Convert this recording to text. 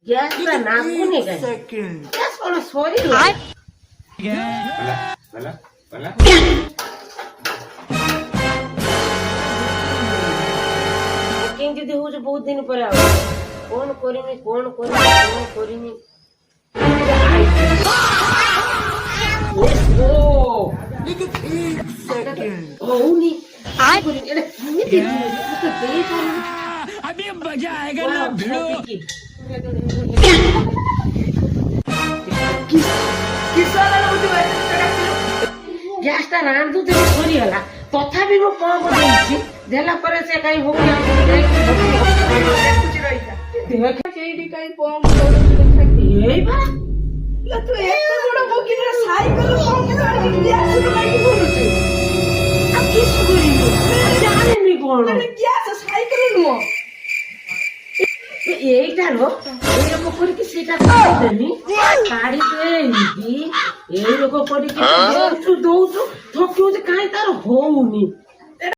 ଗ୍ୟାସଟା ନାଗୁନି କାଇଁ? ଗ୍ୟାସ କଣ ସରିଲା? କେମିତି ଯଦି ହଉଛି ବହୁତ ଦିନ ପରେ ଆଉ କଣ କରିମି ହଉନି ଏଇଟା କେମିତି ଦେଇପାରୁନି। अभी मजा आएगा ना भिड़ो। ଗ୍ୟାସଟା ରାନ୍ଧୁଥିଲି ସରିଗଲା ତଥାପି ମୁଁ ପମ୍ପ ଦେଇଛି ଦେଲା ପରେ ସେ କାହିଁ ହଉନି ସେଇଠି କାଇଁ ପମ୍ପ କରୁଛୁ ଦେଖାକି ଏଇ ବା ତୁ ଏତେ ବଡ ବଗିରେ ସାଇକେଲ ପମ୍ପ କରିକି ଗ୍ୟାସ ଲାଗି କରୁଛୁ ଆଉ କିସ କରିବି ଜାଣିନି କଣ ଗ୍ୟାସ ସାଇକେଲ ନୁହଁ এইটার এইরকম করিকি সেটা কাটিদেমি কাড়ি ଦେଇକି এইরকম করিକି ଦଉଛୁ ଥକି ହଉଛି କାହିଁ ତାର ହଉନି।